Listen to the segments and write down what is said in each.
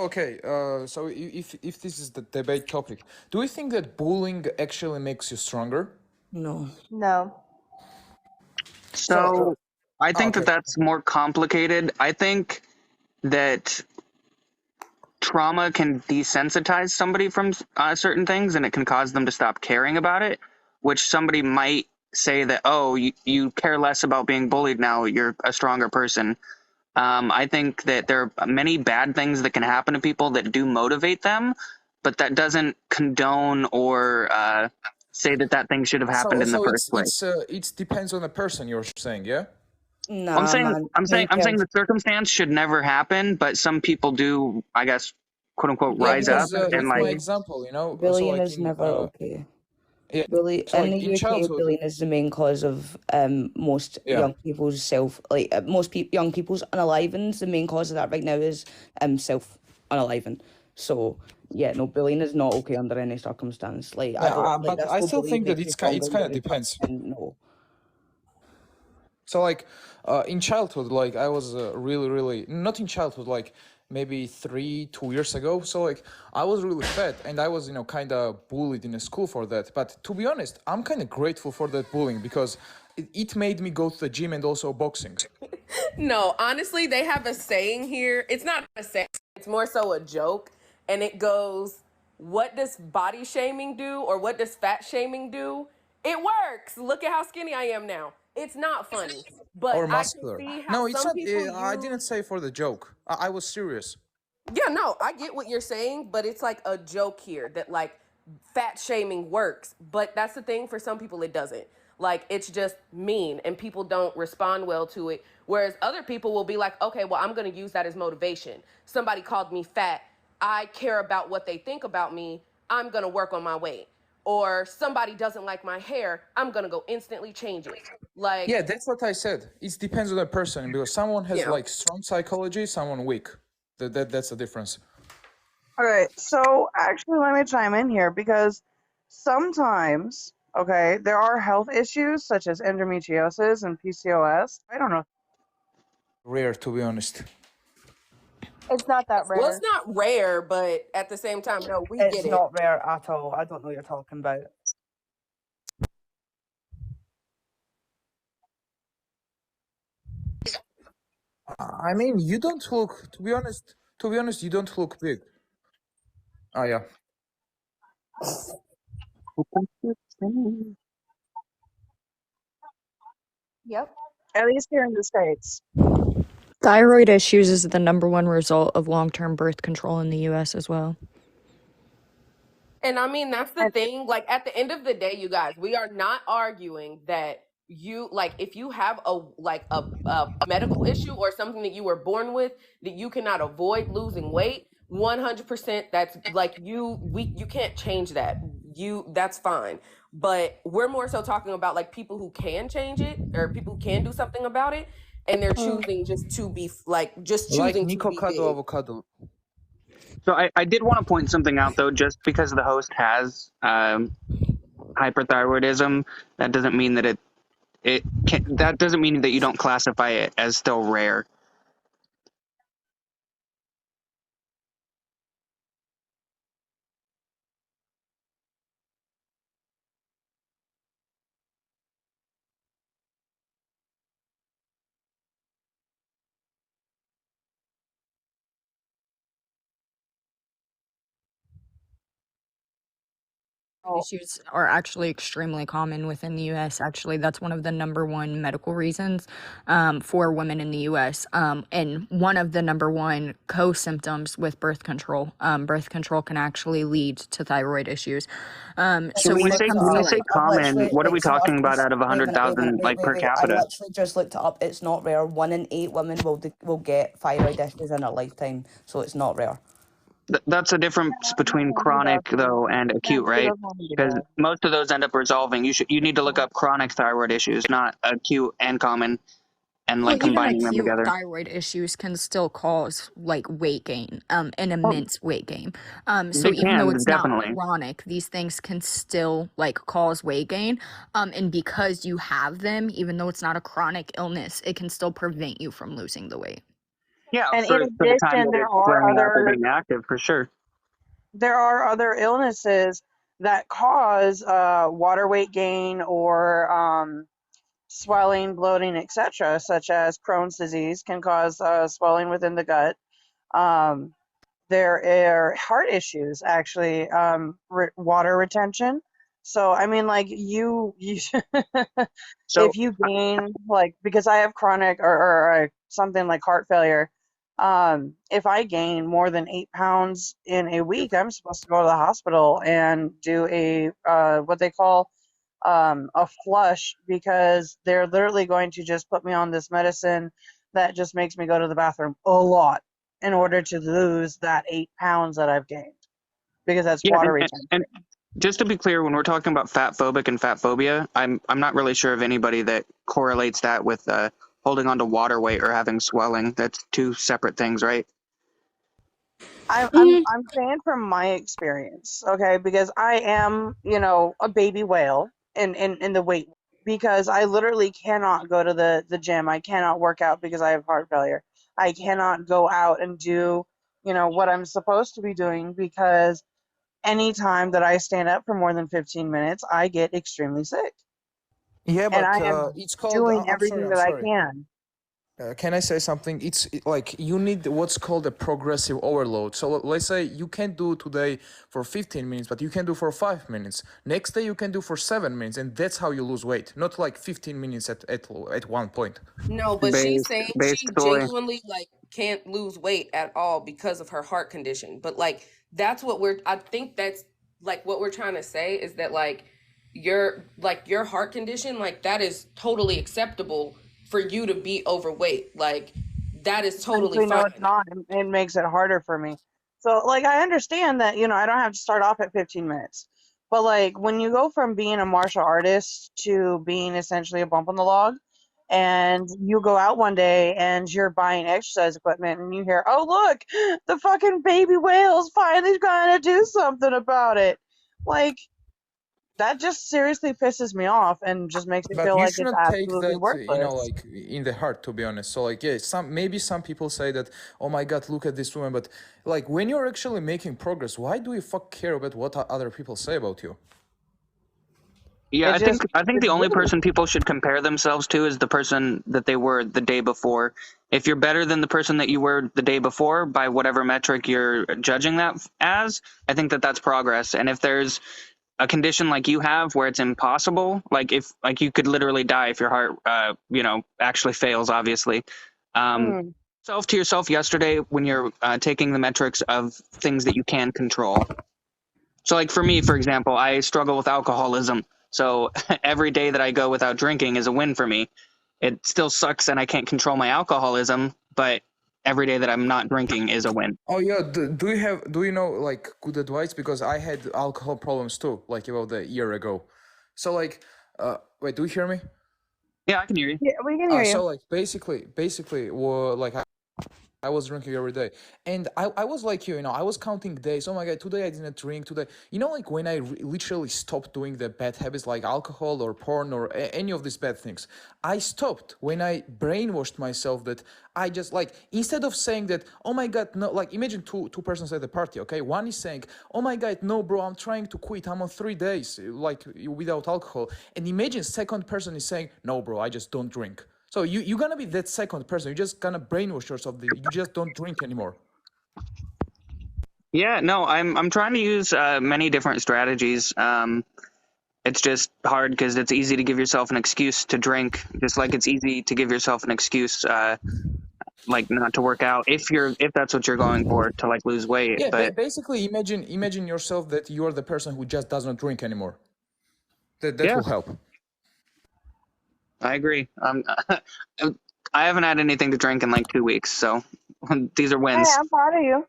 Okay, so if this is the debate topic, do you think that bullying actually makes you stronger? No. No. So I think okay. that that's more complicated. I think that trauma can desensitize somebody from certain things, and it can cause them to stop caring about it, which somebody might say that, oh, you care less about being bullied now, you're a stronger person. I think that there are many bad things that can happen to people that do motivate them, but that doesn't condone or say that that thing should have happened in the first place. It depends on the person, you're saying, yeah? I'm Nah, saying man. I'm saying He I'm saying cares. the circumstance should never happen, but some people do, I guess, quote unquote, Yeah, rise up because Bullying is and with like my okay. example, so Bullying like is in never okay. yeah, so In like the in UK, childhood, bullying is the main cause of most yeah. young people's young people's unalivings. The main cause of that right now is self unaliving. So yeah, no, bullying is not okay under any circumstance. Like I Yeah, don't like but this I whole still bullying think that makes you it's stronger. kind You're of a tough depends. skin. No. So like in childhood, like I was really not in childhood, like maybe 2 years ago. So like I was really fat and I was kind of bullied in a school for that. But to be honest, I'm kind of grateful for that bullying because it made me go to the gym and also boxing. No, honestly, they have a saying here. It's not a saying, it's more so a joke. And it goes, what does body shaming do? Or what does fat shaming do? It works. Look at how skinny I am now. It's not funny. But Or I can muscular. see how No, it's some not. people I use. didn't say for the joke. I was serious. Yeah, no, I get what you're saying, but it's like a joke here that like fat shaming works. But that's the thing, for some people it doesn't. Like it's just mean and people don't respond well to it. Whereas other people will be like, okay, well, I'm gonna use that as motivation. Somebody called me fat. I care about what they think about me. I'm gonna work on my weight. Or somebody doesn't like my hair, I'm gonna go instantly change it. Like, Yeah, that's what I said. It depends on the person because someone has yeah. like strong psychology, someone weak. That's the difference. All right. So actually, let me chime in here because sometimes, okay, there are health issues such as endometriosis and PCOS. I don't know. Rare, to be honest. It's not that Well, rare. it's not rare, but at the same time, no, we It's get it. not rare at all. I don't know what you're talking about. I mean, you don't look. To be honest, you don't look big. Oh yeah. Yep. At least here in the States. Thyroid issues is the #1 result of long-term birth control in the US as well. And I mean, that's the And thing. Like, at the end of the day, you guys, we are not arguing that you, like, if you have a medical issue or something that you were born with that you cannot avoid losing weight, 100%, that's like you can't change that. That's fine. But we're more so talking about like people who can change it or people who can do something about it, and they're choosing just to be like just Like choosing to Nico be Cado big. avocado. So I did want to point something out though, just because the host has hyperthyroidism, that doesn't mean that that doesn't mean that you don't classify it as still rare. oh, Issues are actually extremely common within the US. Actually, that's one of the #1 medical reasons for women in the US. And one of the #1 co-symptoms with birth control. Birth control can actually lead to thyroid issues. So So when when you it say comes to like, common, what are we talking about out of Wait a minute, 100,000 like per I capita? literally just looked it up. It's not rare. 1 in 8 women will get thyroid issues in a lifetime, so it's not rare. That's a difference between can't be that chronic though and acute, It right? doesn't want to be Because that. most of those end up resolving. You need to look up chronic thyroid issues, not acute and common, and well, like even combining them acute together. thyroid issues can still cause like weight gain, an Oh, immense weight gain. So they even though can it's not definitely. chronic, these things can still like cause weight gain. And because you have them, even though it's not a chronic illness, it can still prevent you from losing the weight. Yeah, And in for the time addition, that it's wearing out, they're being active for sure. there are other illnesses that cause water weight gain or swelling, bloating, etc., such as Crohn's disease can cause swelling within the gut. Um, there are heart issues, actually, water retention. So, I mean, like you So if you gain, like, because I have chronic or something like heart failure, if I gain more than 8 pounds in a week, I'm supposed to go to the hospital and do a what they call a flush, because they're literally going to just put me on this medicine that just makes me go to the bathroom a lot in order to lose that 8 pounds that I've gained, because that's yeah, water retention. and just to be clear, when we're talking about fat phobic and fat phobia, I'm not really sure of anybody that correlates that with holding on to water weight or having swelling. That's two separate things, right? I'm saying from my experience, okay, because I am, a baby whale in the weight, because I literally cannot go to the gym. I cannot work out because I have heart failure. I cannot go out and do, what I'm supposed to be doing, because anytime that I stand up for more than 15 minutes, I get extremely sick. Yeah, And but I am it's called. doing I'm sorry. everything I'm that I sorry. can. Can I say something? Like you need what's called a progressive overload. So let's say you can do today for 15 minutes, but you can do for 5 minutes. Next day you can do for 7 minutes, and that's how you lose weight. Not like 15 minutes at one point. No, but she's saying she Basically, genuinely like can't lose weight at all because of her heart condition. But like that's what I think that's like what we're trying to say is that your heart condition, like that is totally acceptable for you to be overweight. Like that is totally Actually, no, it's fine. not. It makes it harder for me. So, like, I understand that, I don't have to start off at 15 minutes. But, like, when you go from being a martial artist to being essentially a bump on the log, and you go out one day and you're buying exercise equipment and you hear, oh, look, the fucking baby whale's finally trying to do something about it. Like, that just seriously pisses me off and just makes it But feel you like it's shouldn't take absolutely that, worthless. like in the heart, to be honest. So, like, yeah, some people say that, oh my God, look at this woman. But like, when you're actually making progress, why do you fuck care about what other people say about you? yeah, It just I think it's the only rude. person people should compare themselves to is the person that they were the day before. If you're better than the person that you were the day before by whatever metric you're judging that as, I think that that's progress. And if there's a condition like you have where it's impossible, like if like you could literally die if your heart actually fails, obviously. Um, Mm. self to yourself yesterday when you're taking the metrics of things that you can control. So, like for me, for example, I struggle with alcoholism. So every day that I go without drinking is a win for me. It still sucks and I can't control my alcoholism, but every day that I'm not drinking is a win. Oh yeah, do you know like good advice? Because I had alcohol problems too, like about a year ago. So like, wait, do you hear me? Yeah, I can hear you. Yeah, we can hear you. So like basically, like I was drinking every day. And I was like you, I was counting days. Oh my God, today I didn't drink. Today, like when I literally stopped doing the bad habits like alcohol or porn or any of these bad things, I stopped when I brainwashed myself that I just like, instead of saying that, oh my God, no, like imagine two persons at the party, okay? One is saying, oh my God, no, bro, I'm trying to quit. I'm on 3 days, like without alcohol. And imagine second person is saying, no, bro, I just don't drink. So you're gonna be that second person. You're just gonna brainwash yourself that you just don't drink anymore. Yeah, no, I'm trying to use many different strategies. It's just hard because it's easy to give yourself an excuse to drink, just like it's easy to give yourself an excuse like not to work out if that's what you're going for to like lose weight. Yeah, But basically imagine yourself that you are the person who just does not drink anymore. That yeah, will help. I agree. I haven't had anything to drink in like 2 weeks, so these are Hey, wins. I'm proud of you.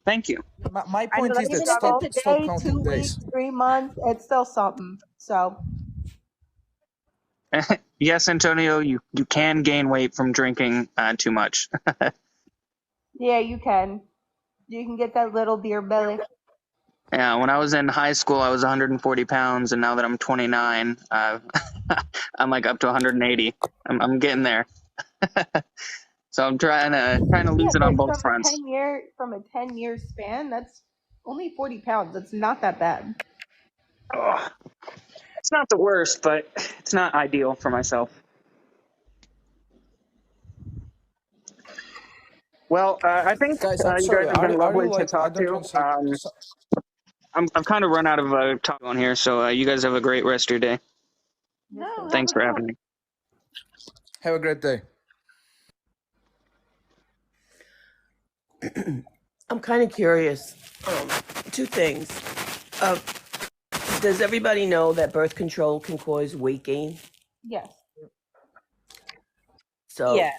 Thank you. My I know point that is you that Even if it's struggle. a stop day, counting 2 weeks, days. 3 months, it's still something. So Yes, Antonio, you can gain weight from drinking too much. yeah, you can. You can get that little beer belly. Yeah, when I was in high school, I was 140 pounds, and now that I'm 29, I'm like up to 180. I'm getting there. So I'm trying to Yeah, lose it but on both fronts. from a 10-year span, that's only 40 pounds. That's not that bad. Ugh. It's not the worst, but it's not ideal for myself. Well, I think Guys, I'm you guys sorry. have been Are you lovely to like, I talk don't to. want to say. I've kind of run out of talk on here, so you guys have a great rest of your day. No, have Thanks a for good having one. me. Have a great day. I'm kind of curious. Two things. Does everybody know that birth control can cause weight gain? Yes. So Yeah,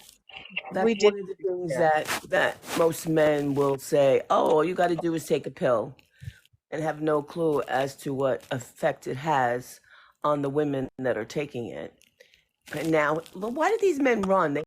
that's we did. one of the things Yeah. that most men will say, oh, all you got to do is take a pill, and have no clue as to what effect it has on the women that are taking it. And now, why do these men run? They